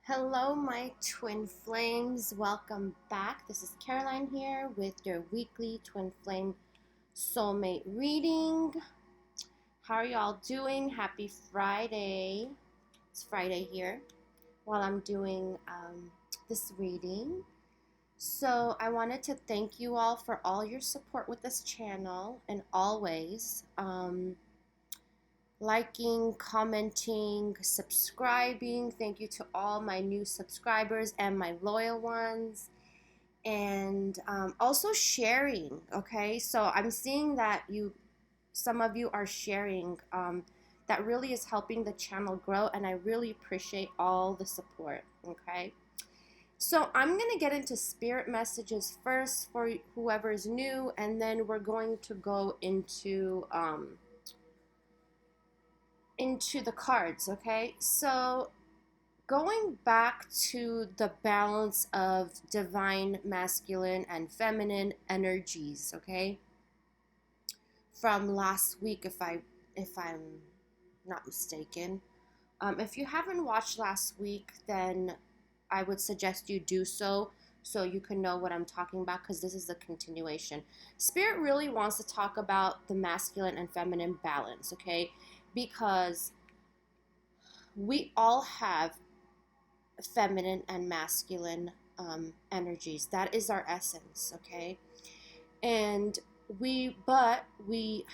Hello, my twin flames. Welcome back. This is Caroline here with your weekly twin flame soulmate reading. How are y'all doing? Happy Friday. It's Friday here while I'm doing this reading. So, I wanted to thank you all for all your support with this channel and always. Liking, commenting, subscribing. Thank you to all my new subscribers and my loyal ones. And also sharing, okay? So I'm seeing that some of you are sharing. That really is helping the channel grow, and I really appreciate all the support, okay? So I'm going to get into spirit messages first for whoever is new, and then we're going to go into the cards, okay? So going back to the balance of divine masculine and feminine energies, okay? From last week, if I'm not mistaken. If you haven't watched last week, then I would suggest you do so you can know what I'm talking about, because this is the continuation. Spirit really wants to talk about the masculine and feminine balance, okay? Because we all have feminine and masculine energies. That is our essence, okay? And but we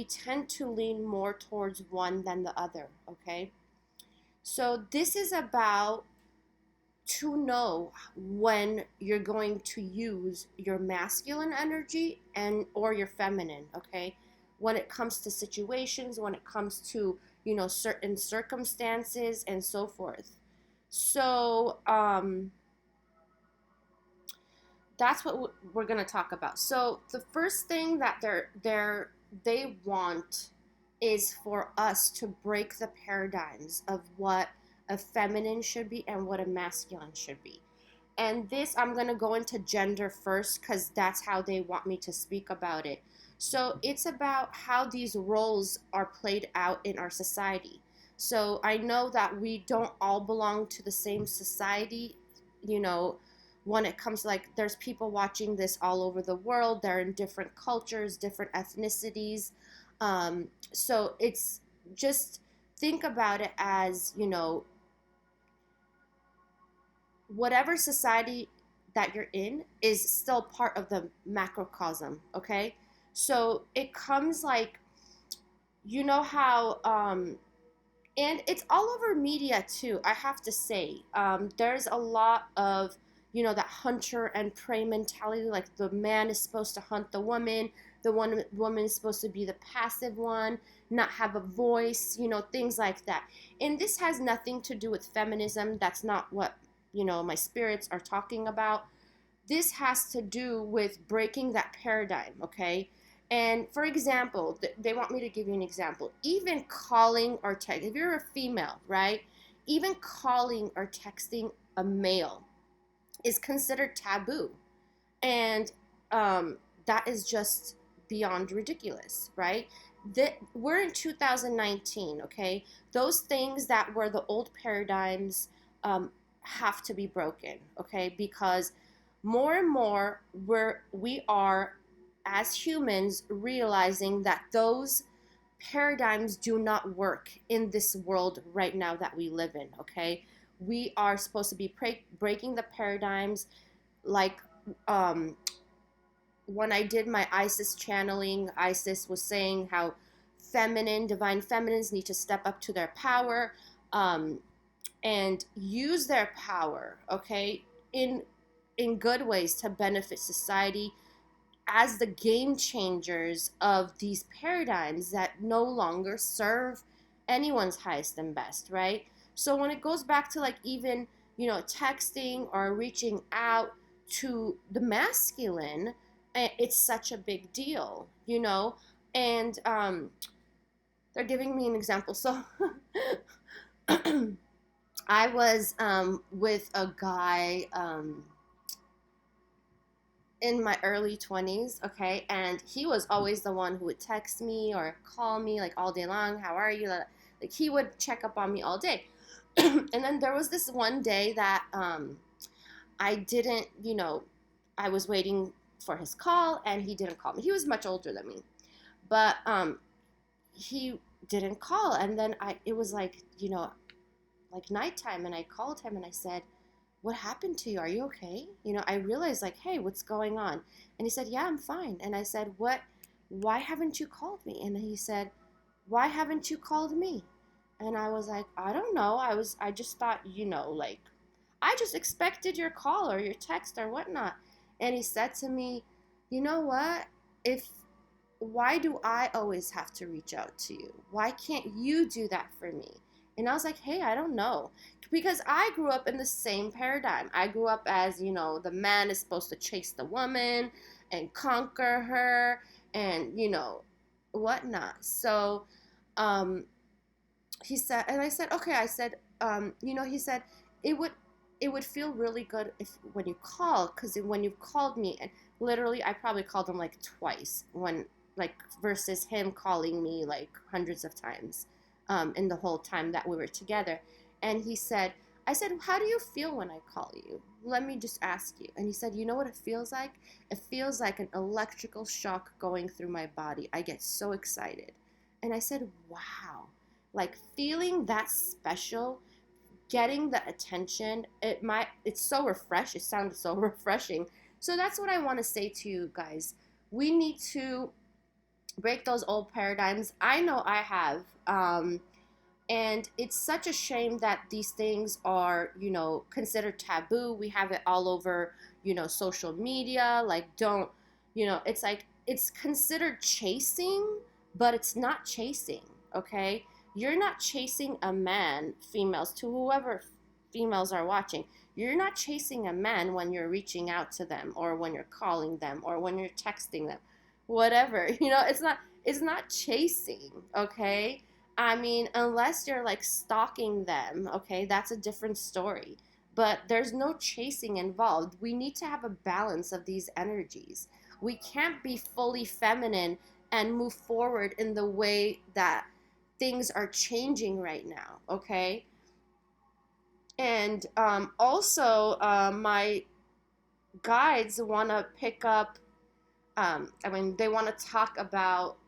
tend to lean more towards one than the other, okay? So this is about to know when you're going to use your masculine energy and or your feminine, okay? When it comes to situations, when it comes to, certain circumstances and so forth. So that's what we're going to talk about. So the first thing that they want is for us to break the paradigms of what a feminine should be and what a masculine should be. And this, I'm going to go into gender first because that's how they want me to speak about it. So it's about how these roles are played out in our society. So I know that we don't all belong to the same society, when it comes to, like, there's people watching this all over the world. They're in different cultures, different ethnicities. So it's just think about it as, whatever society that you're in is still part of the macrocosm, okay? So it comes like, how, and it's all over media too, I have to say. There's a lot of, that hunter and prey mentality, like the man is supposed to hunt the woman, woman is supposed to be the passive one, not have a voice, things like that. And this has nothing to do with feminism. That's not what, my spirits are talking about. This has to do with breaking that paradigm, okay? And for example, they want me to give you an example. Even calling or text, if you're a female, right? Even calling or texting a male is considered taboo. And that is just beyond ridiculous, right? We're in 2019, okay? Those things that were the old paradigms have to be broken, okay? Because more and more we are as humans realizing that those paradigms do not work in this world right now that we live in, okay? We are supposed to be breaking the paradigms, like when I did my Isis channeling, Isis was saying how divine feminines need to step up to their power and use their power, okay, in good ways to benefit society as the game changers of these paradigms that no longer serve anyone's highest and best, right? So when it goes back to, like, even, texting or reaching out to the masculine, it's such a big deal, and they're giving me an example. So I was with a guy in my early 20s, okay? And he was always the one who would text me or call me, like, all day long. How are you? Like, he would check up on me all day. And then there was this one day that I didn't, I was waiting for his call and he didn't call me. He was much older than me, but he didn't call. And then it was like, like nighttime, and I called him and I said, "What happened to you? Are you okay?" I realized, like, hey, what's going on? And he said, "Yeah, I'm fine." And I said, "What? Why haven't you called me?" And he said, "Why haven't you called me?" And I was like, "I don't know. I just thought, like, I just expected your call or your text or whatnot." And he said to me, "You know what? If Why do I always have to reach out to you? Why can't you do that for me?" And I was like, "Hey, I don't know." Because I grew up in the same paradigm. I grew up as, the man is supposed to chase the woman and conquer her and, whatnot. So, um, he said, and I said, "Okay." I said, he said, it would it would feel really good if when you call, because when you've called me, and literally I probably called him like twice, when, like, versus him calling me like hundreds of times, in the whole time that we were together. And he said, I said, "How do you feel when I call you? Let me just ask you." And he said, "You know what it feels like? It feels like an electrical shock going through my body. I get so excited." And I said, "Wow." Like, feeling that special, getting the attention, it's so refresh it sounded so refreshing. So that's what I want to say to you guys. We need to break those old paradigms. I know I have. And it's such a shame that these things are, considered taboo. We have it all over, social media. Like, don't, it's like, it's considered chasing, but it's not chasing, okay? You're not chasing a man, females, to whoever females are watching. You're not chasing a man when you're reaching out to them, or when you're calling them, or when you're texting them, whatever. It's not chasing, okay? I mean, unless you're like stalking them, okay, that's a different story. But there's no chasing involved. We need to have a balance of these energies. We can't be fully feminine and move forward in the way that things are changing right now, okay? And also, my guides want to pick up, they want to talk about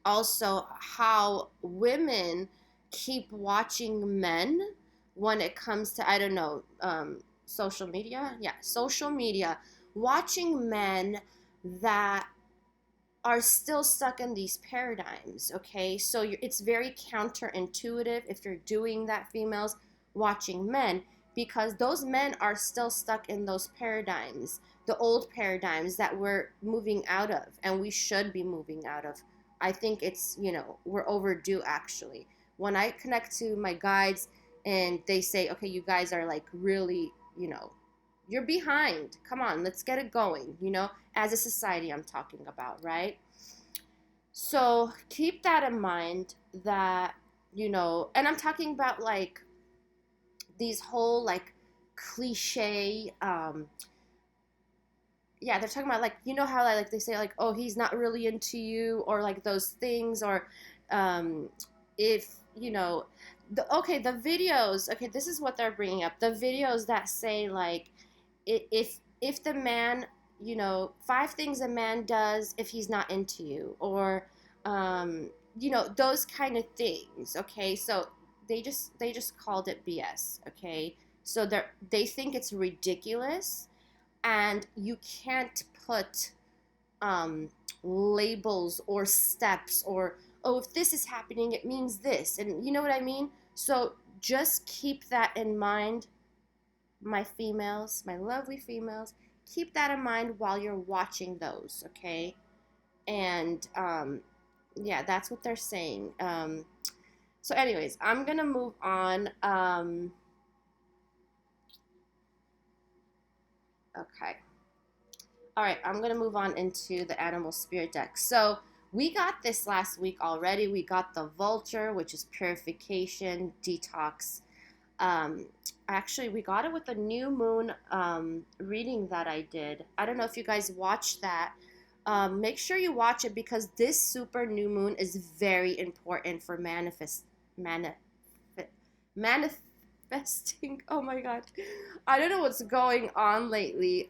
also how women keep watching men when it comes to, I don't know, social media. Yeah, social media, watching men that are still stuck in these paradigms, okay? So it's very counterintuitive if you're doing that, females watching men, because those men are still stuck in those paradigms, the old paradigms that we're moving out of, and we should be moving out of. I think it's, we're overdue, actually. When I connect to my guides and they say, "Okay, you guys are like really, you're behind. Come on, let's get it going," as a society, I'm talking about, right? So keep that in mind, that, and I'm talking about like these whole like cliche, yeah, they're talking about, like, how like they say, like, "Oh, he's not really into you," or like those things, or um if the videos, okay, this is what they're bringing up, the videos that say, like, if the man, five things a man does if he's not into you, or those kind of things, okay? So they just called it BS, okay? So they think it's ridiculous, and you can't put labels or steps, or, "Oh, if this is happening, it means this," and you know what I mean. So just keep that in mind, my females, my lovely females. Keep that in mind while you're watching those, okay? And yeah, that's what they're saying. So anyways, I'm gonna move on. Okay. All right, I'm going to move on into the animal spirit deck. So we got this last week already. We got the vulture, which is purification, detox. Um, Actually, we got it with the new moon reading that I did. I don't know if you guys watched that. Make sure you watch it, because this super new moon is very important for manifest. manifesting. Oh my god, I don't know what's going on lately.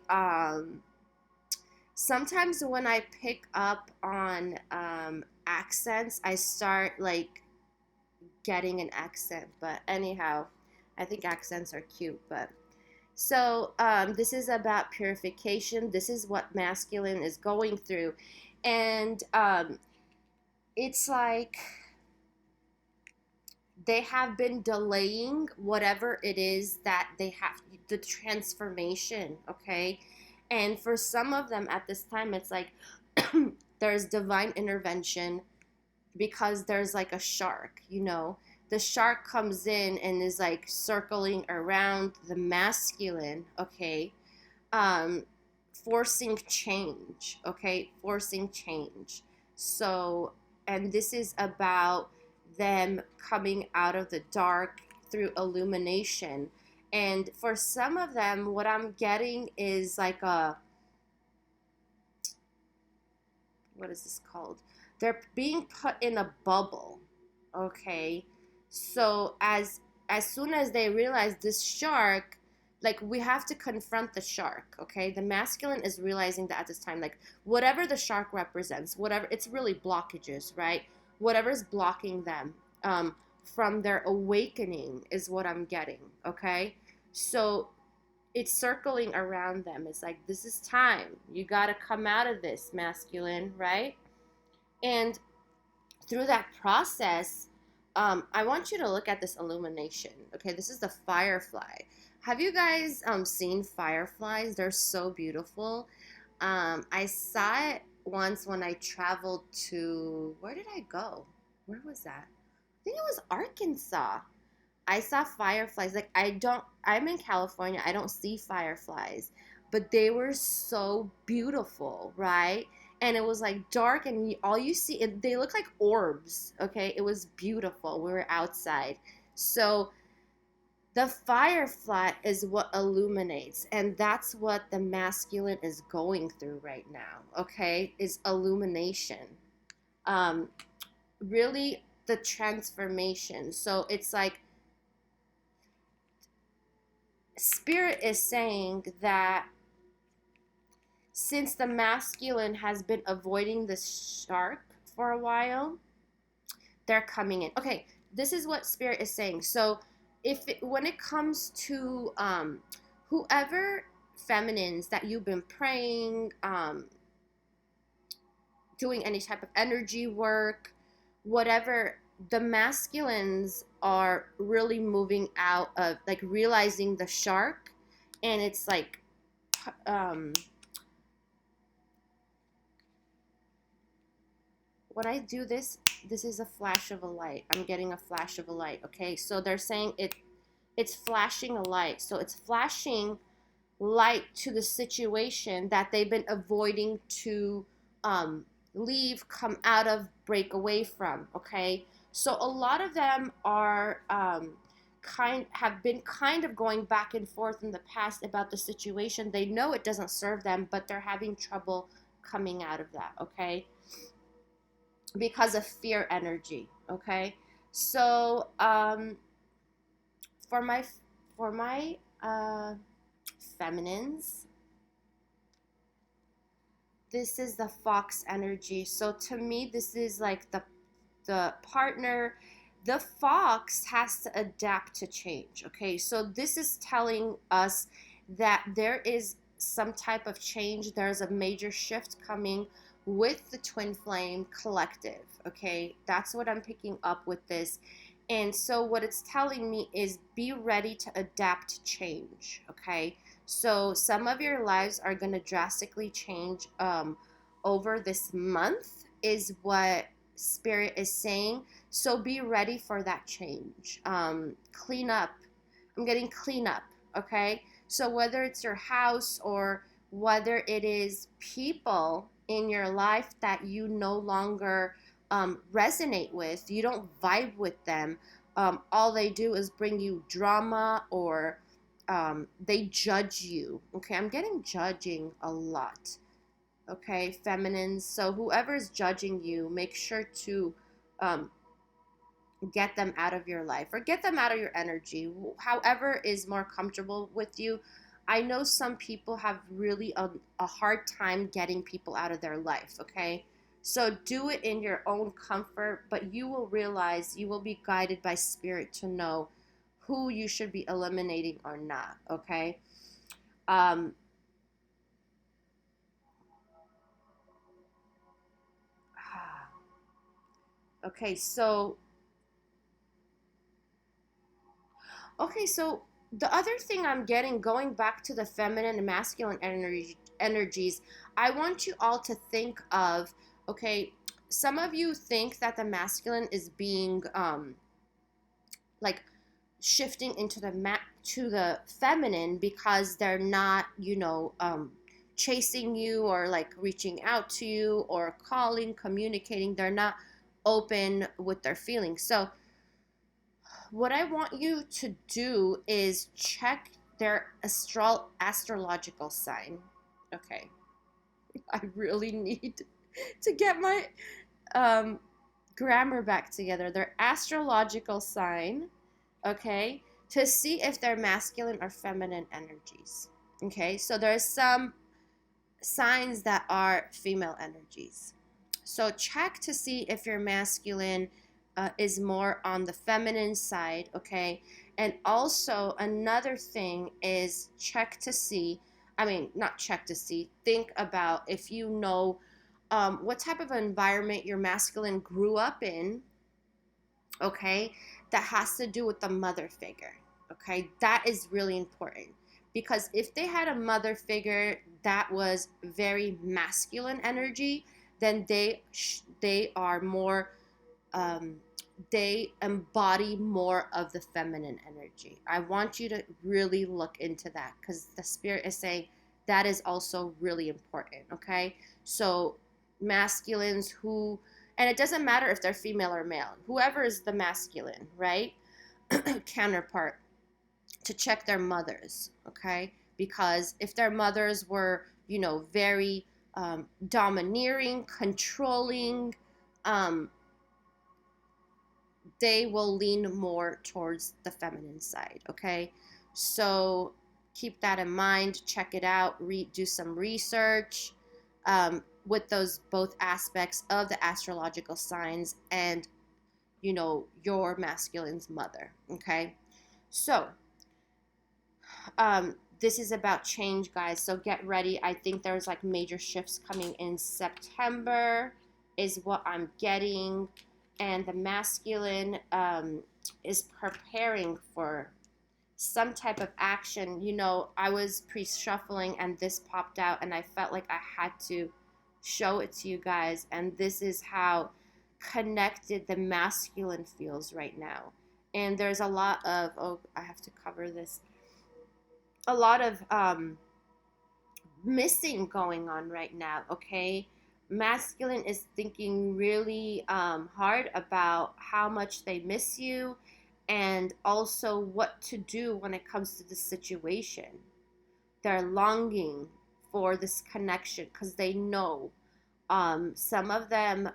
Sometimes when I pick up on accents, I start like getting an accent. But anyhow, I think accents are cute. But so this is about purification. This is what masculine is going through, and it's like they have been delaying whatever it is that they have, the transformation, okay? And for some of them at this time, it's like there's divine intervention because there's like a shark, you know? The shark comes in and is like circling around the masculine, okay? Um, Forcing change, okay? Forcing change. So, and this is about them coming out of the dark through illumination. And for some of them, what I'm getting is like a, what is this called? They're being put in a bubble, okay? So as soon as they realize this shark, like we have to confront the shark, okay? The masculine is realizing that at this time, like whatever the shark represents, whatever, it's really blockages, right? Whatever's blocking them from their awakening is what I'm getting, okay? So it's circling around them. It's like, this is time. You got to come out of this, masculine, right? And through that process, I want you to look at this illumination. Okay, this is the firefly. Have you guys seen fireflies? They're so beautiful. I saw it once when I traveled to, where did I go? Where was that? I think it was Arkansas. I saw fireflies. Like I'm in California. I don't see fireflies, but they were so beautiful, right? And it was like dark, and all you see, they look like orbs. Okay, it was beautiful. We were outside, so the firefly is what illuminates, and that's what the masculine is going through right now. Okay, is illumination. Um, Really, the transformation. So it's like Spirit is saying that since the masculine has been avoiding the shark for a while, they're coming in. Okay, this is what Spirit is saying. So when it comes to whoever feminines that you've been praying, doing any type of energy work, whatever, the masculines are really moving out of like realizing the shark, and it's like um when I do this, this is a flash of a light. I'm getting a flash of a light. Okay, so they're saying it's flashing a light. So it's flashing light to the situation that they've been avoiding to leave, come out of, break away from. Okay, so a lot of them are have been kind of going back and forth in the past about the situation. They know it doesn't serve them, but they're having trouble coming out of that. Okay, because of fear energy. Okay, so for my feminines, this is the fox energy. So to me, this is like the partner. The fox has to adapt to change. Okay, so this is telling us that there is some type of change. There's a major shift coming with the twin flame collective. Okay, that's what I'm picking up with this. And so what it's telling me is be ready to adapt to change. Okay, so some of your lives are going to drastically change over this month, is what Spirit is saying. So be ready for that change. Clean up. I'm getting clean up. Okay, so whether it's your house or whether it is people in your life that you no longer resonate with, you don't vibe with them, all they do is bring you drama, or they judge you. Okay, I'm getting judging a lot. Okay, feminines. So whoever is judging you, make sure to get them out of your life or get them out of your energy, however is more comfortable with you. I know some people have really a hard time getting people out of their life, okay? So do it in your own comfort, but you will realize, you will be guided by spirit to know who you should be eliminating or not, okay? Um, okay, so so the other thing I'm getting, going back to the feminine and masculine energies, I want you all to think of, okay, some of you think that the masculine is being like shifting into to the feminine because they're not, chasing you or like reaching out to you or calling, communicating. They're not open with their feelings. So what I want you to do is check their astrological sign. Okay. I really need to get my um, grammar back together. Their astrological sign, okay, to see if they're masculine or feminine energies. Okay, so there's some signs that are female energies. So check to see if your masculine is more on the feminine side, okay? And also another thing is check to see, I mean, not check to see, think about if you know what type of environment your masculine grew up in, okay? That has to do with the mother figure, okay? That is really important because if they had a mother figure that was very masculine energy, then they are more um, they embody more of the feminine energy. I want you to really look into that because the spirit is saying that is also really important, okay? So masculines who, and it doesn't matter if they're female or male, whoever is the masculine, right? Counterpart, to check their mothers, okay? Because if their mothers were, very domineering, controlling, um, they will lean more towards the feminine side, okay? So keep that in mind, check it out, do some research with those both aspects of the astrological signs and, your masculine's mother, okay? So, this is about change, guys, so get ready. I think there's like major shifts coming in September is what I'm getting, and the masculine is preparing for some type of action. I was pre-shuffling and this popped out and I felt like I had to show it to you guys, and this is how connected the masculine feels right now. And there's a lot of, oh, I have to cover this, a lot of missing going on right now, okay? Masculine is thinking really hard about how much they miss you and also what to do when it comes to this situation. They're longing for this connection because they know, some of them,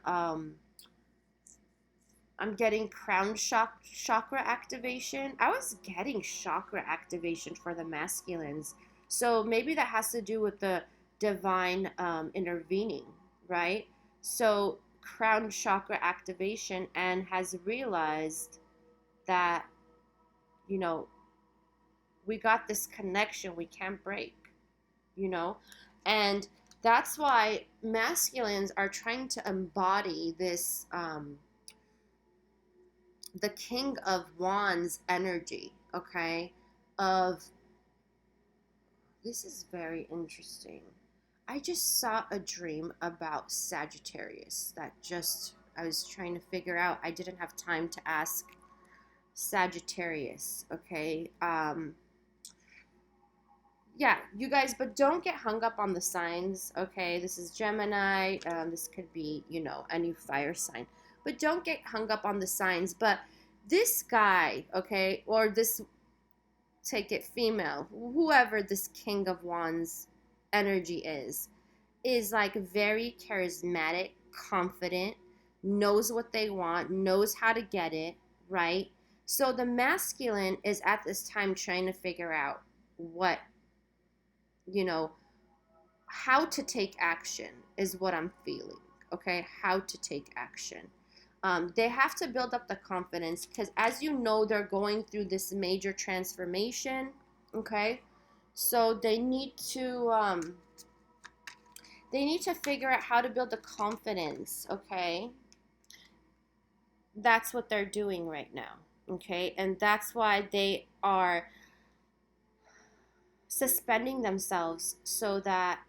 I'm getting chakra activation. I was getting chakra activation for the masculines. So maybe that has to do with the divine intervening, right? So crown chakra activation, and has realized that, you know, we got this connection we can't break, you know? And that's why masculines are trying to embody this the King of Wands energy, okay? Of, this is very interesting. I just saw a dream about Sagittarius that just, I was trying to figure out. I didn't have time to ask Sagittarius, okay? Yeah, you guys, but don't get hung up on the signs, okay? This is Gemini. This could be, any fire sign. But don't get hung up on the signs. But this guy, okay, or this, take it female, whoever this King of Wands energy is like very charismatic, confident, knows what they want, knows how to get it, right? So the masculine is at this time trying to figure out what, you know, how to take action is what I'm feeling. Okay, how to take action. They have to build up the confidence because, as you know, they're going through this major transformation. Okay, so they need to figure out how to build the confidence. Okay, that's what they're doing right now. Okay, and that's why they are suspending themselves so that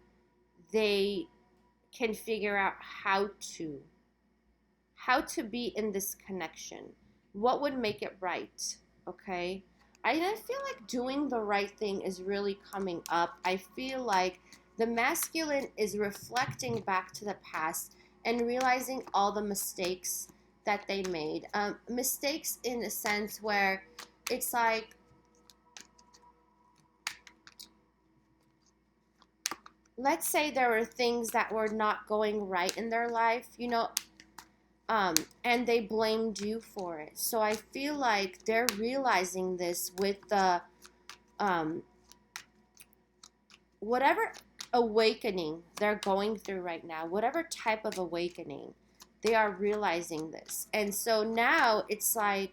they can figure out how to be in this connection. What would make it right? Okay. I feel like doing the right thing is really coming up. I feel like the masculine is reflecting back to the past and realizing all the mistakes that they made. Mistakes in a sense where it's like, let's say there were things that were not going right in their life, and they blamed you for it. So I feel like they're realizing this with the whatever awakening they're going through right now, whatever type of awakening, they are realizing this. And so now it's like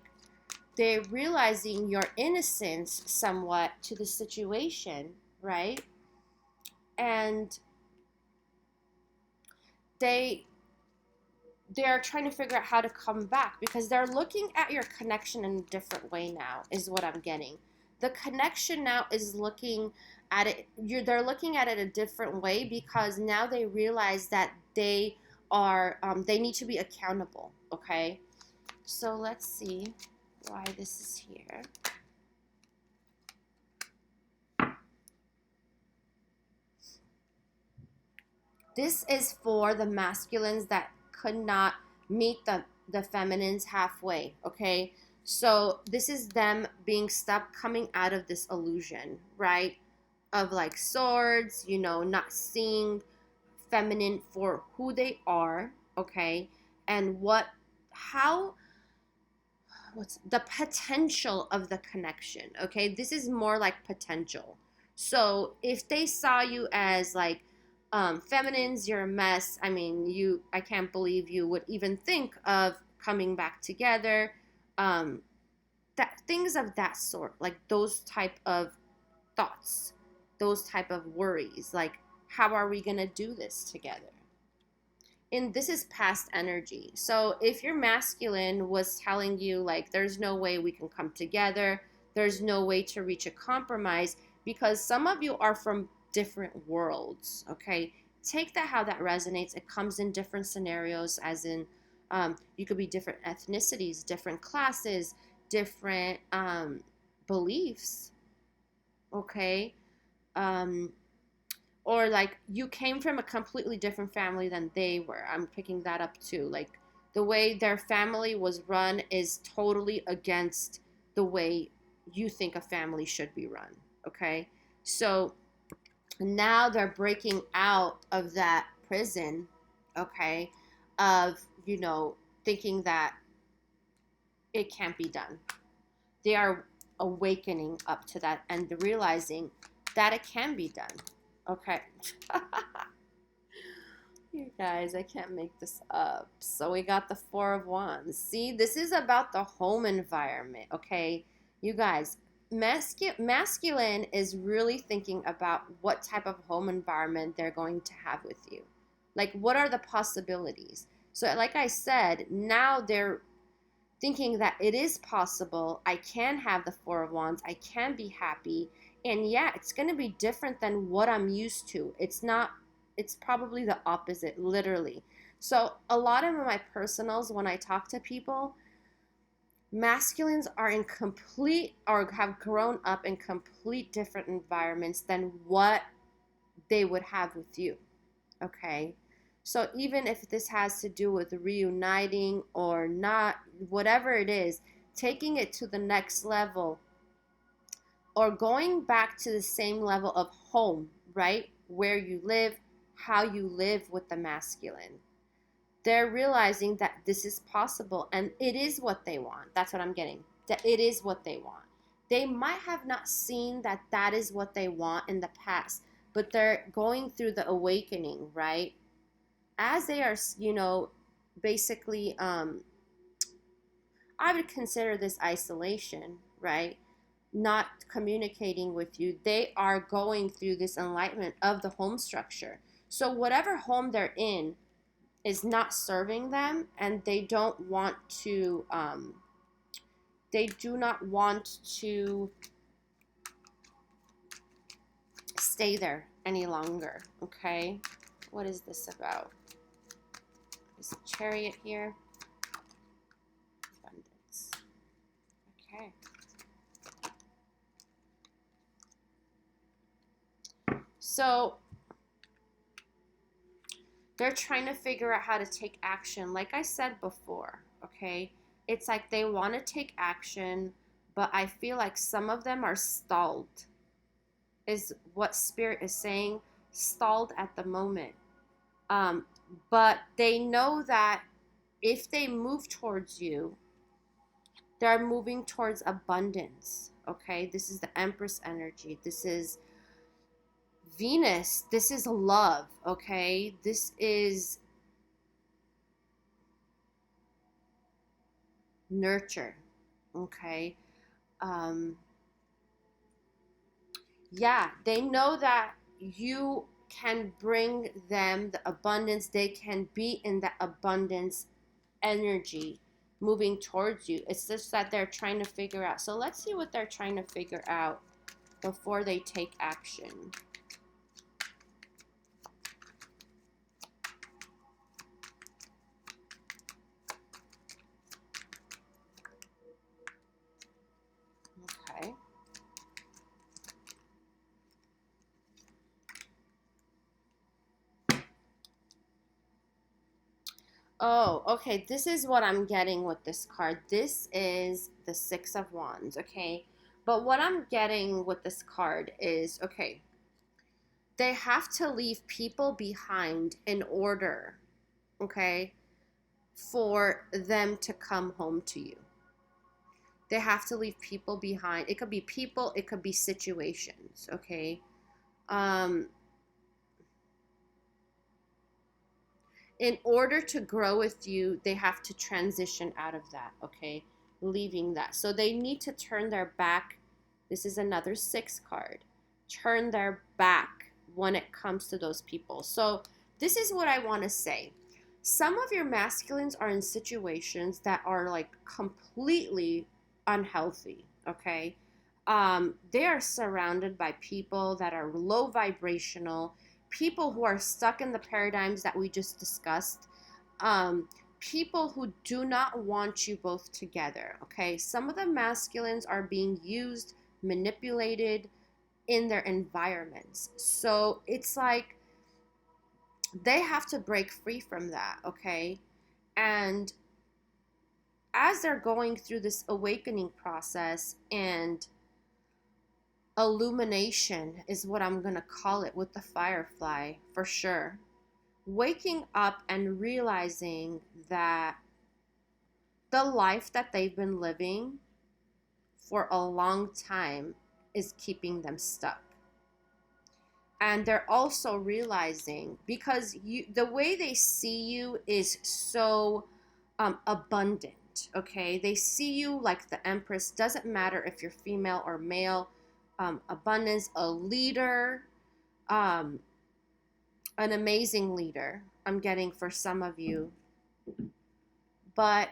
they're realizing your innocence somewhat to the situation, right? And they're trying to figure out how to come back because they're looking at your connection in a different way now, is what I'm getting. The connection now is looking at it, they're looking at it a different way because now they realize that they need to be accountable. Okay, so let's see why this is here. This is for the masculines that could not meet the feminines halfway, okay? So this is them being stuck coming out of this illusion, right? Of like swords, not seeing feminine for who they are, okay? And how what's the potential of the connection, okay? This is more like potential. So if they saw you as like feminines, you're a mess. I mean, I can't believe you would even think of coming back together. That things of that sort, like those type of thoughts, those type of worries, like how are we gonna do this together? And this is past energy. So if your masculine was telling you like there's no way we can come together, there's no way to reach a compromise, because some of you are from different worlds, okay? Take that how that resonates. It comes in different scenarios, as in you could be different ethnicities, different classes, different beliefs, okay? Or like you came from a completely different family than they were. I'm picking that up too. Like the way their family was run is totally against the way you think a family should be run, okay? So now they're breaking out of that prison, okay, of, thinking that it can't be done. They are awakening up to that and realizing that it can be done. Okay. You guys, I can't make this up. So we got the Four of Wands. See, this is about the home environment, okay? You guys, masculine is really thinking about what type of home environment they're going to have with you. Like, what are the possibilities? So, like I said, now they're thinking that it is possible. I can have the Four of Wands. I can be happy. And yeah, it's going to be different than what I'm used to. It's probably the opposite, literally. So a lot of my personals, when I talk to people, masculines are in complete or have grown up in complete different environments than what they would have with you. Okay. So even if this has to do with reuniting or not, whatever it is, taking it to the next level or going back to the same level of home, right? Where you live, how you live with the masculine. They're realizing that this is possible and it is what they want. That's what I'm getting. That it is what they want. They might have not seen that that is what they want in the past, but they're going through the awakening, right? As they are, basically, I would consider this isolation, right? Not communicating with you. They are going through this enlightenment of the home structure. So, whatever home they're in is not serving them, and they don't want to, they do not want to stay there any longer, okay? What is this about? Is a chariot here? Abundance. Okay. So they're trying to figure out how to take action. Like I said before, okay? It's like they want to take action, but I feel like some of them are stalled, is what Spirit is saying, stalled at the moment. But they know that if they move towards you, they're moving towards abundance, okay? This is the Empress energy. This is Venus. This is love, okay? This is nurture, okay? Yeah, they know that you can bring them the abundance. They can be in that abundance energy moving towards you. It's just that they're trying to figure out. So let's see what they're trying to figure out before they take action. Okay. Oh, okay. This is what I'm getting with this card. This is the Six of Wands, okay? But what I'm getting with this card is, okay, they have to leave people behind in order, okay, for them to come home to you. They have to leave people behind. It could be people, it could be situations, okay? Um, in order to grow with you, they have to transition out of that, okay? Leaving that. So they need to turn their back. This is another six card. Turn their back when it comes to those people. So this is what I want to say. Some of your masculines are in situations that are like completely unhealthy, okay? They are surrounded by people that are low vibrational, people who are stuck in the paradigms that we just discussed, people who do not want you both together, okay? Some of the masculines are being used, manipulated in their environments. So it's like they have to break free from that, okay? And as they're going through this awakening process and illumination is what I'm going to call it with the firefly, for sure. Waking up and realizing that the life that they've been living for a long time is keeping them stuck. And they're also realizing, because the way they see you is so abundant, okay? They see you like the Empress. Doesn't matter if you're female or male. Abundance, a leader, an amazing leader, I'm getting for some of you. But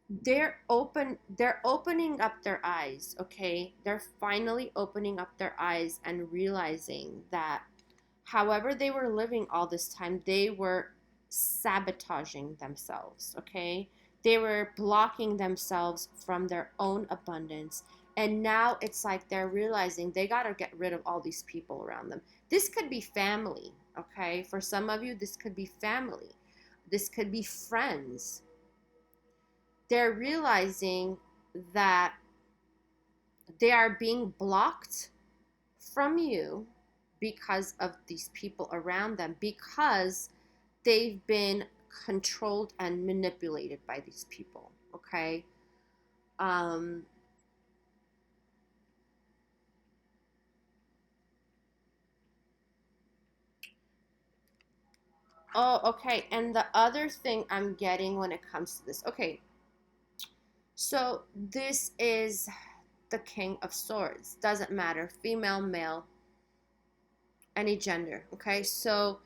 they're opening up their eyes, okay? They're finally opening up their eyes and realizing that however they were living all this time, they were sabotaging themselves, okay? They were blocking themselves from their own abundance. And now it's like they're realizing they got to get rid of all these people around them. This could be family, okay? For some of you, this could be family. This could be friends. They're realizing that they are being blocked from you because of these people around them, because they've been controlled and manipulated by these people. Okay. Um, oh, okay. And the other thing I'm getting when it comes to this, okay, so this is the King of Swords. Doesn't matter, female, male, any gender. Okay, so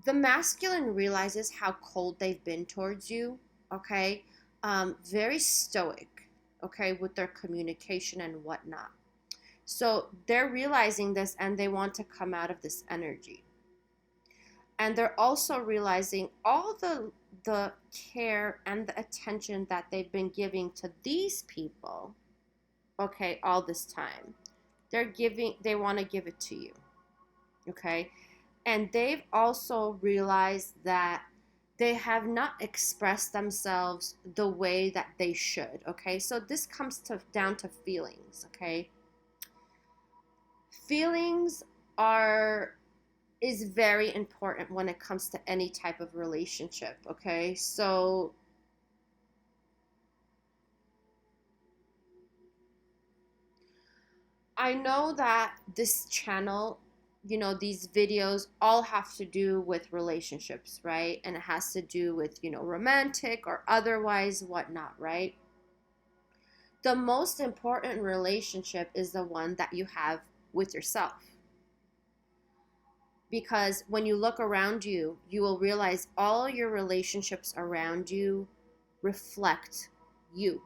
the masculine realizes how cold they've been towards you. Okay, very stoic. Okay, with their communication and whatnot. So they're realizing this and they want to come out of this energy. And they're also realizing all the care and the attention that they've been giving to these people, okay, all this time. They want to give it to you. Okay? And they've also realized that they have not expressed themselves the way that they should. Okay? So this comes down to feelings, okay? Feelings are is very important when it comes to any type of relationship, okay? So I know that this channel, these videos all have to do with relationships, right? And it has to do with, romantic or otherwise whatnot, right? The most important relationship is the one that you have with yourself. Because when you look around you, you will realize all your relationships around you reflect you,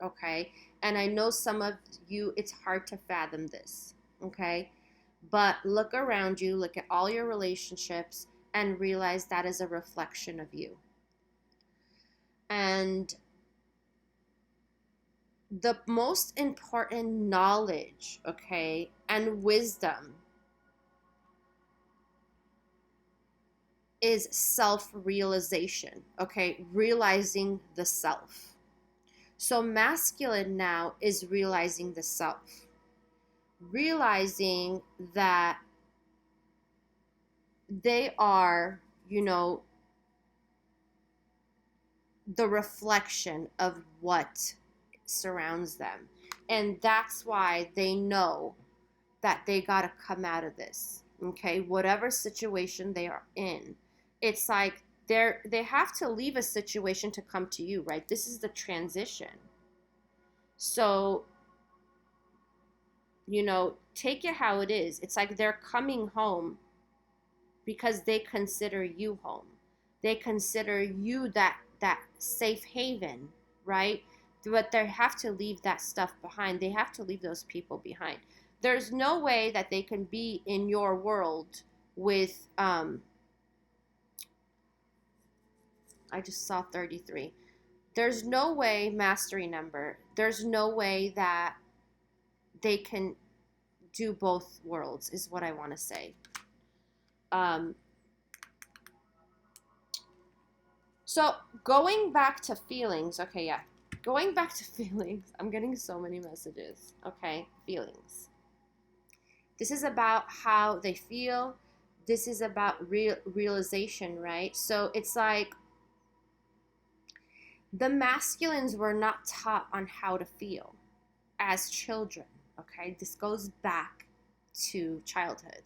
okay? And I know some of you, it's hard to fathom this, okay? But look around you, look at all your relationships, and realize that is a reflection of you. And the most important knowledge, okay, and wisdom is self-realization, okay? Realizing the self. So masculine now is realizing the self. Realizing that they are, the reflection of what surrounds them. And that's why they know that they got to come out of this, okay? Whatever situation they are in. It's like they have to leave a situation to come to you, right? This is the transition. So, take it how it is. It's like they're coming home because they consider you home. They consider you that safe haven, right? But they have to leave that stuff behind. They have to leave those people behind. There's no way that they can be in your world with I just saw 33. There's no way, mastery number. There's no way that they can do both worlds is what I want to say. Um So going back to feelings, okay, yeah. Going back to feelings, I'm getting so many messages. Okay, feelings. This is about how they feel. This is about realization, right? So it's like the masculines were not taught on how to feel as children, okay? This goes back to childhood.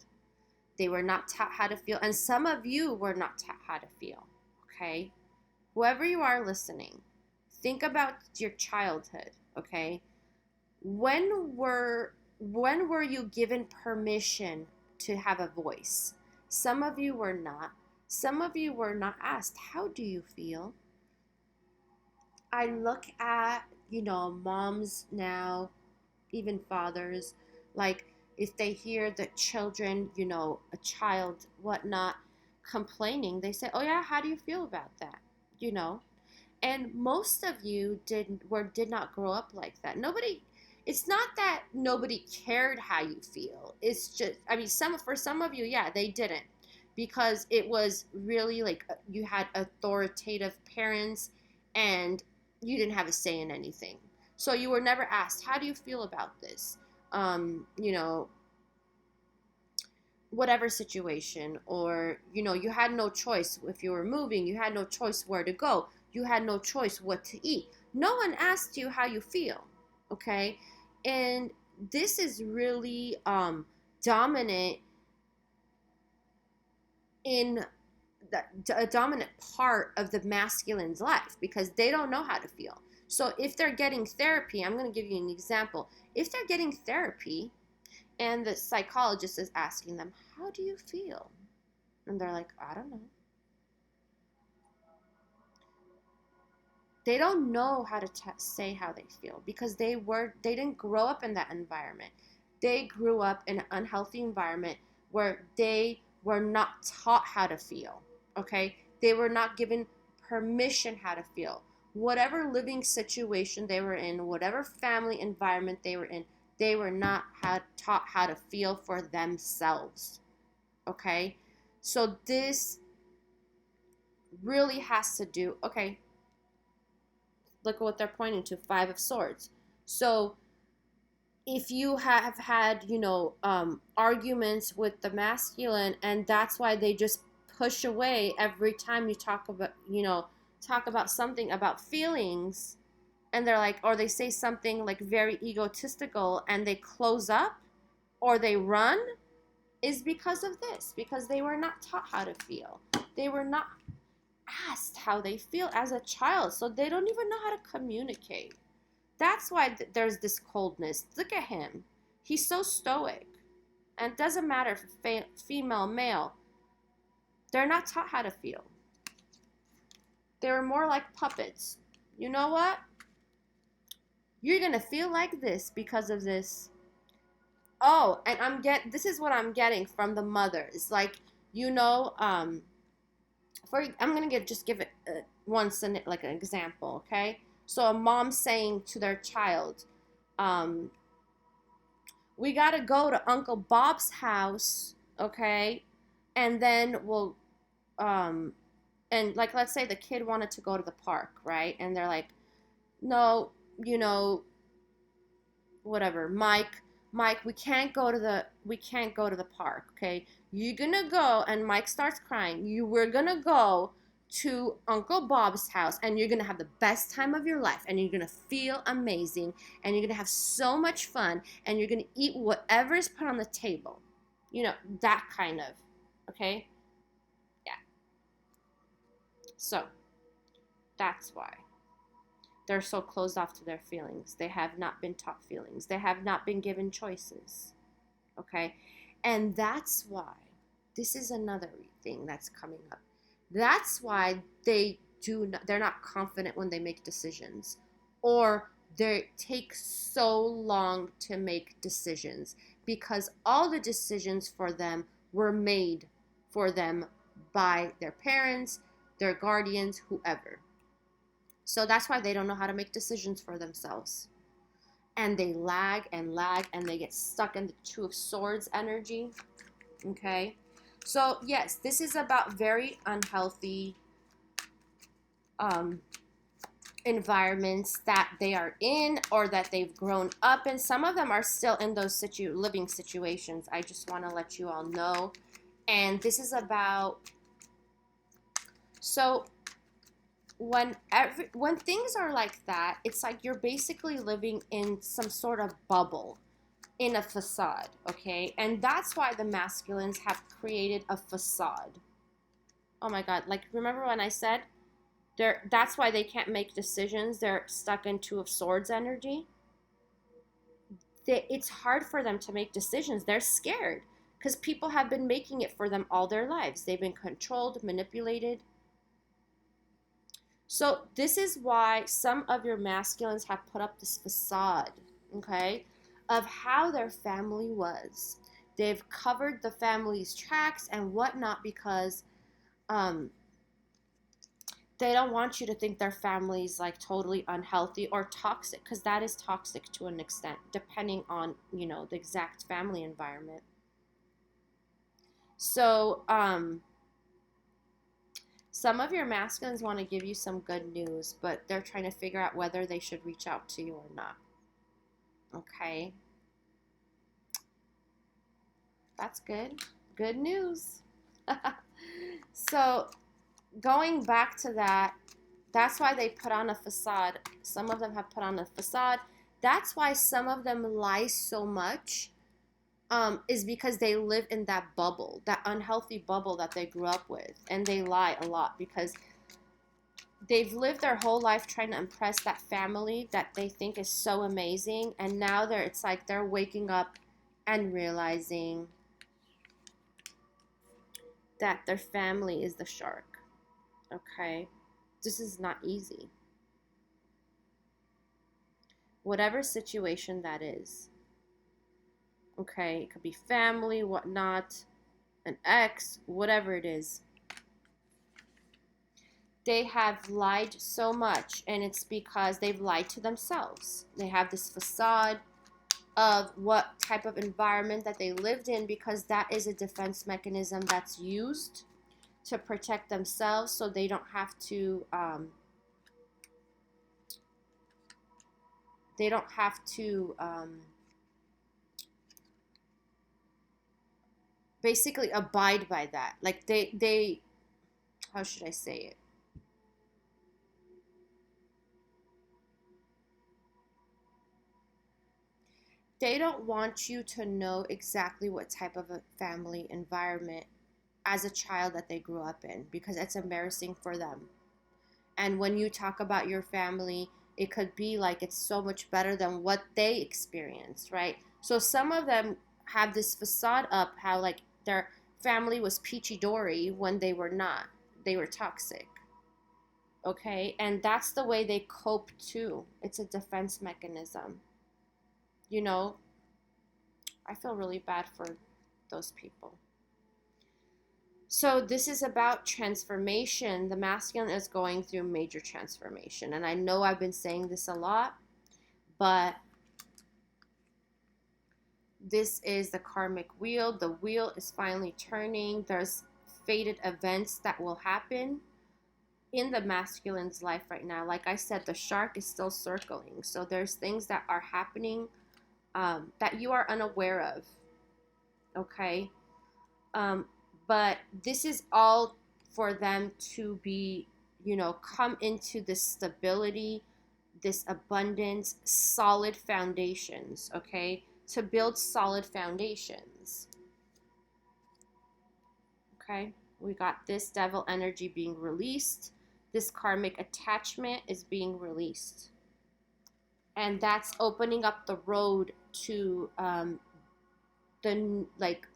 They were not taught how to feel, and some of you were not taught how to feel, okay? Whoever you are listening, think about your childhood, okay? When were you given permission to have a voice? Some of you were not. Some of you were not asked, how do you feel? I look at, moms now, even fathers, like if they hear the children, a child, whatnot, complaining, they say, oh yeah, how do you feel about that? You know? And most of you did not grow up like that. Nobody, it's not that nobody cared how you feel. It's just, I mean, for some of you, yeah, they didn't, because it was really like you had authoritative parents and you didn't have a say in anything. So you were never asked, how do you feel about this? Um, you know, whatever situation, or you had no choice. If you were moving, you had no choice where to go, you had no choice what to eat. No one asked you how you feel. Okay. And this is really dominant in a dominant part of the masculine's life, because they don't know how to feel. So if they're getting therapy, I'm going to give you an example. If they're getting therapy and the psychologist is asking them, how do you feel? And they're like, I don't know. They don't know how to say how they feel, because they didn't grow up in that environment. They grew up in an unhealthy environment where they were not taught how to feel. Okay? They were not given permission how to feel. Whatever living situation they were in, whatever family environment they were not taught how to feel for themselves. Okay? So this really has to do, okay, look at what they're pointing to, Five of Swords. So if you have had, arguments with the masculine, and that's why they just push away every time you talk about something about feelings, and they're like, or they say something like very egotistical and they close up or they run, is because of this, because they were not taught how to feel. They were not asked how they feel as a child, so they don't even know how to communicate. That's why there's this coldness. Look at him. He's so stoic. And it doesn't matter if female, male. They're not taught how to feel. They were more like puppets. You know what? You're going to feel like this because of this. Oh, and this is what I'm getting from the mothers. Like, I'm going to just give it like an example, okay? So a mom saying to their child, we got to go to Uncle Bob's house, okay? And then and like, let's say the kid wanted to go to the park, right? And they're like, no, whatever, Mike, we can't go to the park, okay? You're gonna go, and Mike starts crying. We're gonna go to Uncle Bob's house, and you're gonna have the best time of your life, and you're gonna feel amazing, and you're gonna have so much fun, and you're gonna eat whatever is put on the table. That kind of, okay? Yeah. So that's why they're so closed off to their feelings. They have not been taught feelings. They have not been given choices. Okay? And that's why, this is another thing that's coming up. That's why they're not confident when they make decisions, or they take so long to make decisions, because all the decisions for them were made for them by their parents, their guardians, whoever. So that's why they don't know how to make decisions for themselves. And they lag, and they get stuck in the Two of Swords energy. Okay? So, yes, this is about very unhealthy environments that they are in, or that they've grown up in. Some of them are still in those living situations. I just want to let you all know. And this is about... So when things are like that, it's like you're basically living in some sort of bubble, in a facade, okay? And that's why the masculines have created a facade. Oh my God, like, remember when I said that's why they can't make decisions? They're stuck in Two of Swords energy. It's hard for them to make decisions. They're scared because people have been making it for them all their lives. They've been controlled, manipulated. So this is why some of your masculines have put up this facade, okay, of how their family was. They've covered the family's tracks and whatnot, because they don't want you to think their family's like totally unhealthy or toxic, because that is toxic to an extent, depending on, the exact family environment. So, some of your masculines want to give you some good news, but they're trying to figure out whether they should reach out to you or not. Okay? That's good. Good news. So, going back to that, that's why they put on a facade. Some of them have put on a facade. That's why some of them lie so much, is because they live in that bubble, that unhealthy bubble that they grew up with. And they lie a lot because they've lived their whole life trying to impress that family that they think is so amazing. And now it's like they're waking up and realizing that their family is the shark. Okay? This is not easy. Whatever situation that is. Okay? It could be family, whatnot, an ex, whatever it is. They have lied so much, and it's because they've lied to themselves. They have this facade of what type of environment that they lived in, because that is a defense mechanism that's used to protect themselves, so they don't have to basically abide by that. Like they how should I say it? They don't want you to know exactly what type of a family environment as a child that they grew up in, because it's embarrassing for them. And when you talk about your family, it could be like it's so much better than what they experienced, right? So some of them have this facade up how like their family was peachy dory when they were not. They were toxic. Okay? And that's the way they cope too. It's a defense mechanism. You know, I feel really bad for those people. So this is about transformation. The masculine is going through major transformation. And I know I've been saying this a lot, but this is the karmic wheel. The wheel is finally turning. There's fated events that will happen in the masculine's life right now. Like I said, the shark is still circling. So there's things that are happening that you are unaware of. Okay? But this is all for them to be, come into this stability, this abundance, solid foundations, okay? To build solid foundations. Okay? We got this devil energy being released. This karmic attachment is being released. And that's opening up the road to the, like,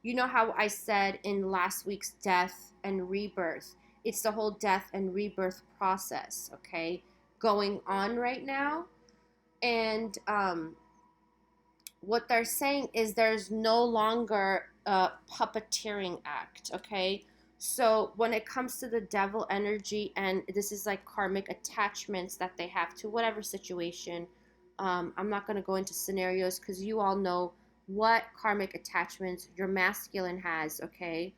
you know how I said in last week's death and rebirth, it's the whole death and rebirth process, okay, going on right now. And what they're saying is there's no longer a puppeteering act, okay? So when it comes to the devil energy, and this is like karmic attachments that they have to whatever situation, I'm not going to go into scenarios because you all know what karmic attachments your masculine has, okay?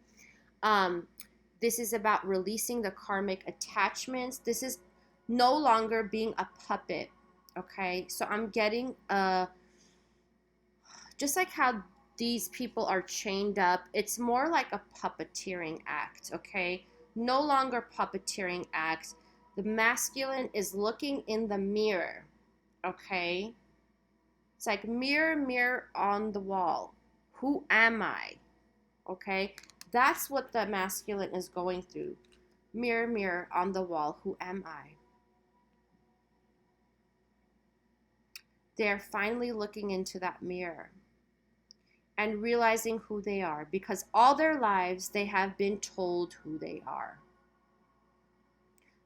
This is about releasing the karmic attachments. This is no longer being a puppet, okay? So I'm getting just like how these people are chained up, it's more like a puppeteering act, okay? No longer puppeteering act. The masculine is looking in the mirror, okay? It's like mirror, mirror on the wall. Who am I? Okay? That's what the masculine is going through. Mirror, mirror on the wall. Who am I? They're finally looking into that mirror and realizing who they are, because all their lives they have been told who they are.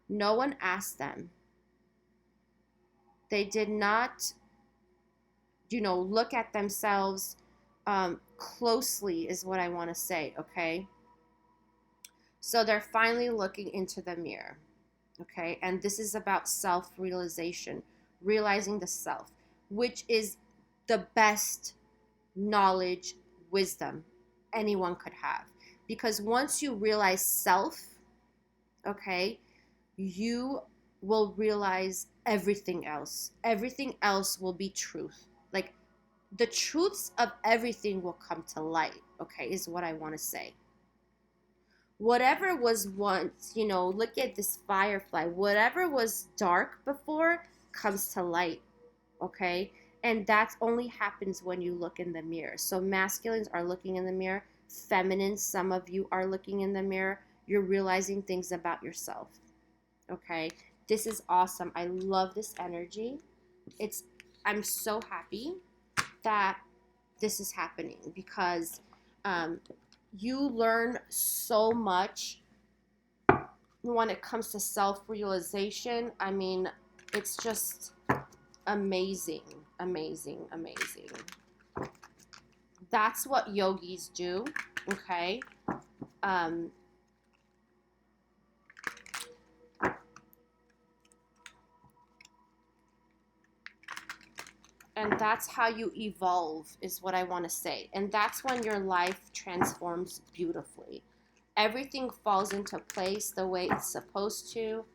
No one asked them. They did not look at themselves closely is what I want to say, okay? So they're finally looking into the mirror, okay? And this is about self-realization, realizing the self, which is the best knowledge, wisdom anyone could have. Because once you realize self, okay, you will realize everything else. Everything else will be truth. Like, the truths of everything will come to light, okay, is what I want to say. Whatever was once, look at this firefly, whatever was dark before comes to light, okay? And that only happens when you look in the mirror. So masculines are looking in the mirror, feminines, some of you are looking in the mirror, you're realizing things about yourself, okay? This is awesome. I love this energy. I'm so happy that this is happening because you learn so much when it comes to self-realization. I mean, it's just amazing, amazing, amazing. That's what yogis do, okay? And that's how you evolve, is what I want to say. And that's when your life transforms beautifully. Everything falls into place the way it's supposed to.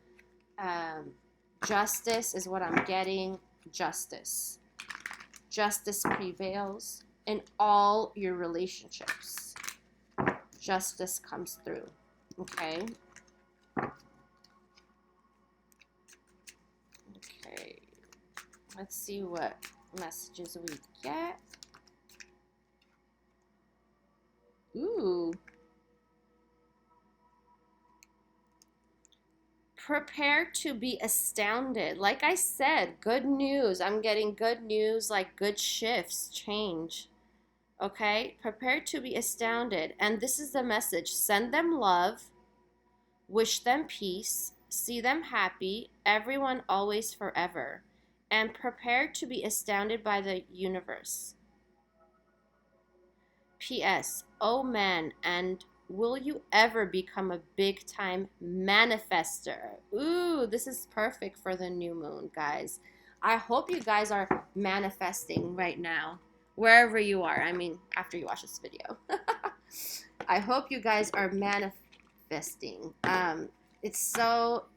Justice is what I'm getting. Justice. Justice prevails in all your relationships. Justice comes through. Okay? Okay. Let's see what messages we get. Ooh. Prepare to be astounded. Like I said, good news. I'm getting good news, like good shifts, change. Okay? Prepare to be astounded. And this is the message. Send them love. Wish them peace. See them happy. Everyone always forever. And prepare to be astounded by the universe. P.S. Oh man, and will you ever become a big time manifester? Ooh, this is perfect for the new moon, guys. I hope you guys are manifesting right now, wherever you are. I mean, after you watch this video. I hope you guys are manifesting. It's so,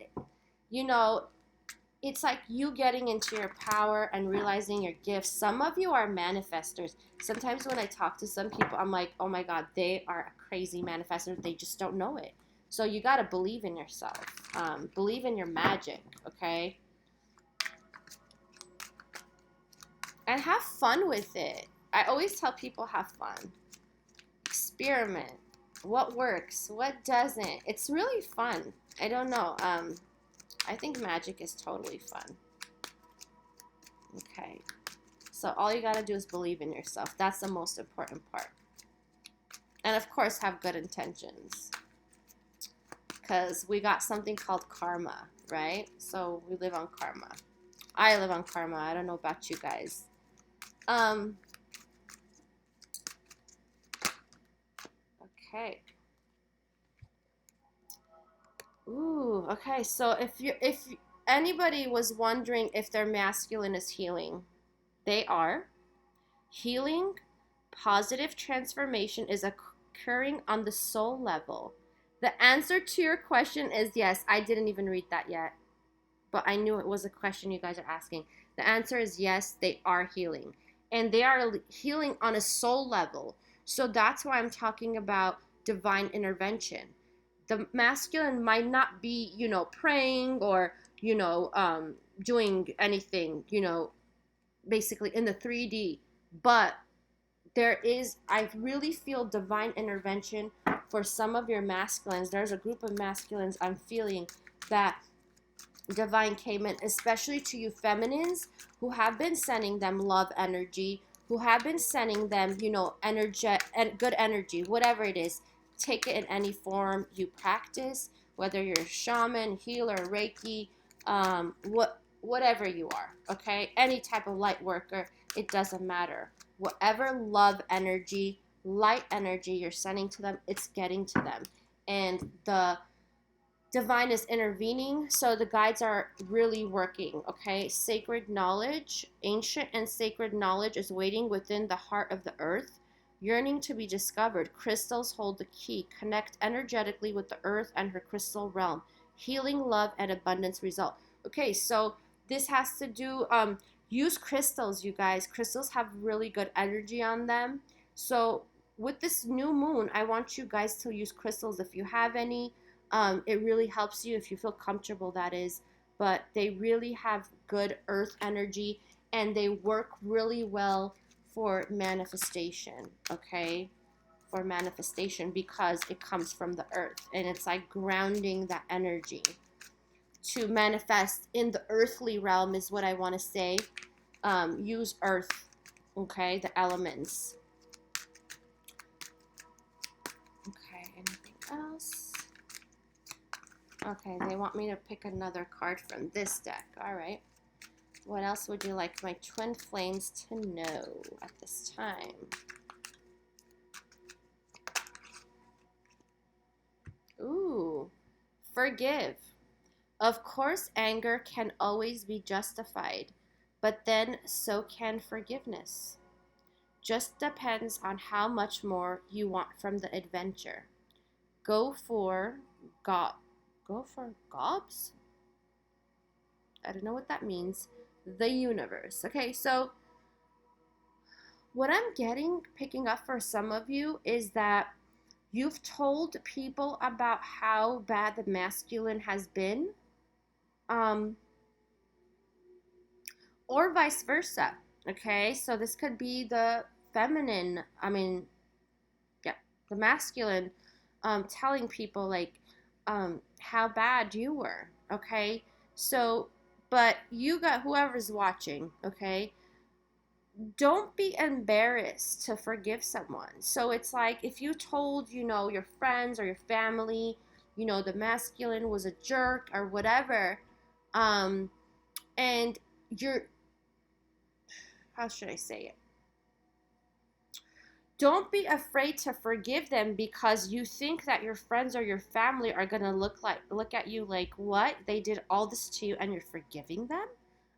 it's like you getting into your power and realizing your gifts. Some of you are manifestors. Sometimes when I talk to some people, I'm like, oh my God, they are a crazy manifestor. They just don't know it. So you got to believe in yourself. Believe in your magic, okay? And have fun with it. I always tell people have fun. Experiment. What works? What doesn't? It's really fun. I don't know. I think magic is totally fun. Okay. So all you got to do is believe in yourself. That's the most important part. And of course, have good intentions. Because we got something called karma, right? So we live on karma. I live on karma. I don't know about you guys. Okay. Ooh, okay. So if anybody was wondering if their masculine is healing, they are. Healing, positive transformation is occurring on the soul level. The answer to your question is yes. I didn't even read that yet, but I knew it was a question you guys are asking. The answer is yes, they are healing. And they are healing on a soul level. So that's why I'm talking about divine intervention. The masculine might not be, praying or, doing anything, basically in the 3D, but I really feel divine intervention for some of your masculines. There's a group of masculines I'm feeling that divine came in, especially to you feminines who have been sending them love energy, who have been sending them, energy and good energy, whatever it is. Take it in any form you practice, whether you're a shaman, healer, Reiki, whatever you are, okay? Any type of light worker, it doesn't matter. Whatever love energy, light energy you're sending to them, it's getting to them. And the divine is intervening, so the guides are really working, okay? Sacred knowledge, ancient and sacred knowledge is waiting within the heart of the earth, yearning to be discovered. Crystals hold the key. Connect energetically with the earth and her crystal realm. Healing, love, and abundance result. Okay, so This has to do, use crystals, you guys. Crystals have really good energy on them. So with this new moon, I want you guys to use crystals if you have any. It really helps you if you feel comfortable, that is. But they really have good earth energy and they work really well for manifestation, okay? For manifestation because it comes from the earth and it's like grounding that energy to manifest in the earthly realm is what I want to say. Use earth, okay, the elements. Okay, anything else? Okay, they want me to pick another card from this deck. All right. What else would you like my twin flames to know at this time? Ooh, forgive. Of course, anger can always be justified, but then so can forgiveness. Just depends on how much more you want from the adventure. Go for gobs? I don't know what that means. The universe. Okay, so what I'm picking up for some of you is that you've told people about how bad the masculine has been, or vice versa. Okay, so this could be the feminine, yeah, the masculine, telling people like how bad you were. Okay, so, but you got whoever's watching, okay, don't be embarrassed to forgive someone. So it's like if you told, your friends or your family, the masculine was a jerk or whatever, and you're, how should I say it? Don't be afraid to forgive them because you think that your friends or your family are going to look at you like, what? They did all this to you and you're forgiving them?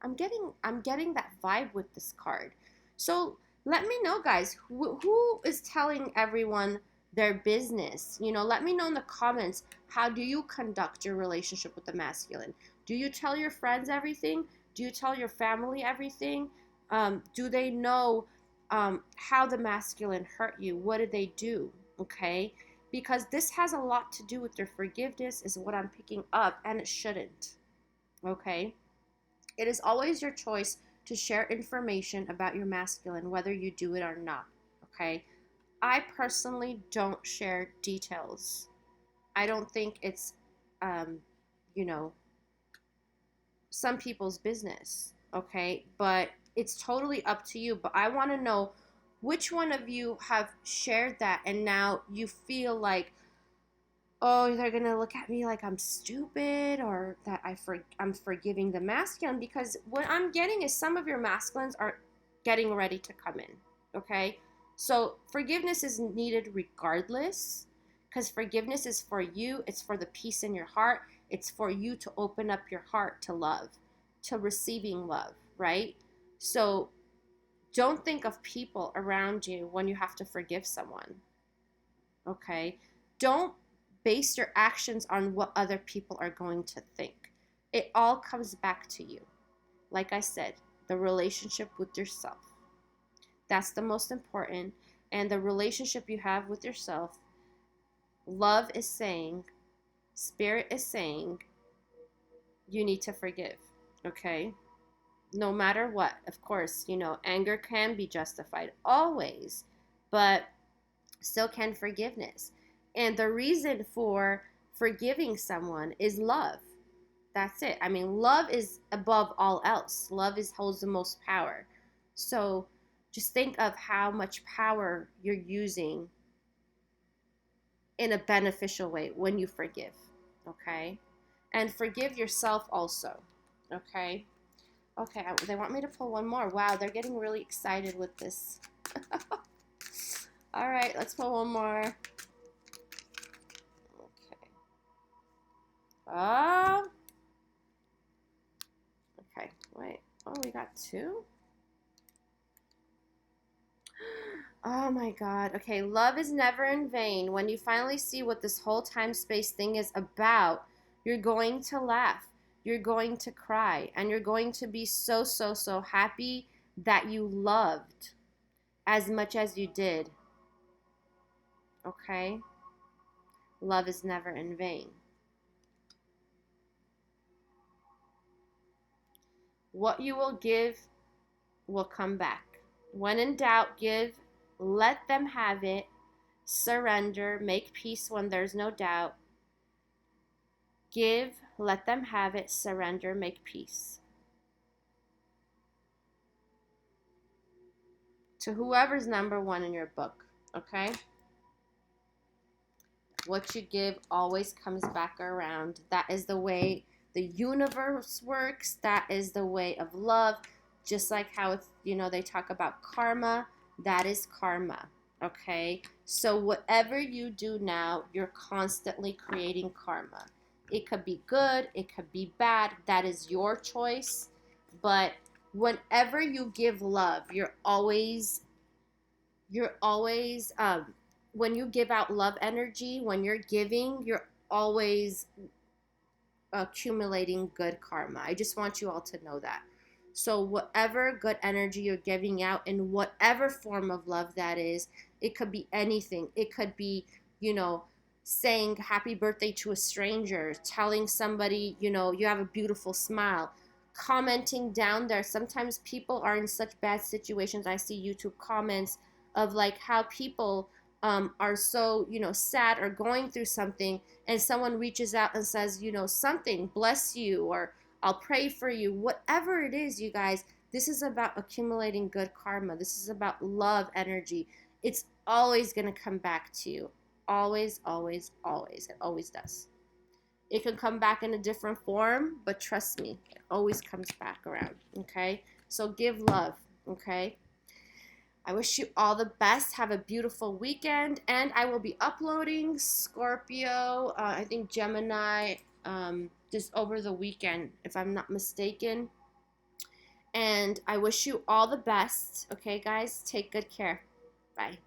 I'm getting that vibe with this card. So, let me know, guys, who is telling everyone their business? Let me know in the comments, how do you conduct your relationship with the masculine? Do you tell your friends everything? Do you tell your family everything? Do they know how the masculine hurt you? What did they do? Okay, because this has a lot to do with your forgiveness, is what I'm picking up, and it shouldn't. Okay, it is always your choice to share information about your masculine, whether you do it or not. Okay, I personally don't share details. I don't think it's, um, you know, some people's business. Okay, but it's totally up to you. But I want to know which one of you have shared that and now you feel like, oh, they're gonna look at me like I'm stupid, or that I'm forgiving the masculine, because what I'm getting is some of your masculines are getting ready to come in. Okay, so forgiveness is needed regardless, because forgiveness is for you. It's for the peace in your heart. It's for you to open up your heart to love, to receiving love, right? So don't think of people around you when you have to forgive someone. Okay, don't base your actions on what other people are going to think. It all comes back to you. Like I said, the relationship with yourself. That's the most important. And the relationship you have with yourself, love is saying, spirit is saying, you need to forgive. Okay? No matter what. Of course, anger can be justified always, but so can forgiveness. And the reason for forgiving someone is love. That's it. Love is above all else. Love holds the most power. So just think of how much power you're using in a beneficial way when you forgive. Okay? And forgive yourself also. Okay? Okay, they want me to pull one more. Wow, they're getting really excited with this. All right, let's pull one more. Okay. Oh. Okay, wait. Oh, we got two? Oh my God. Okay, love is never in vain. When you finally see what this whole time space thing is about, you're going to laugh. you're going to cry, and you're going to be so, so, so happy that you loved as much as you did. Okay? Love is never in vain. What you will give will come back. When in doubt, give, let them have it, surrender, make peace when there's no doubt. Give, let them have it, surrender, make peace. To whoever's number one in your book, okay? What you give always comes back around. That is the way the universe works. That is the way of love. Just like how it's, they talk about karma, that is karma, okay? So whatever you do now, you're constantly creating karma. It could be good, it could be bad. That is your choice. But whenever you give love, you're always when you give out love energy, when you're giving, you're always accumulating good karma. I just want you all to know that. So whatever good energy you're giving out in whatever form of love that is, it could be anything. It could be, saying happy birthday to a stranger, telling somebody, you have a beautiful smile, commenting down there. Sometimes people are in such bad situations. I see YouTube comments of like how people are so, sad or going through something, and someone reaches out and says, something, bless you, or I'll pray for you. Whatever it is, you guys, this is about accumulating good karma. This is about love energy. It's always going to come back to you. Always, always, always. It always does. It can come back in a different form, but trust me, it always comes back around, okay? So give love, okay? I wish you all the best. Have a beautiful weekend. And I will be uploading Scorpio, I think Gemini, just over the weekend, if I'm not mistaken. And I wish you all the best. Okay, guys? Take good care. Bye.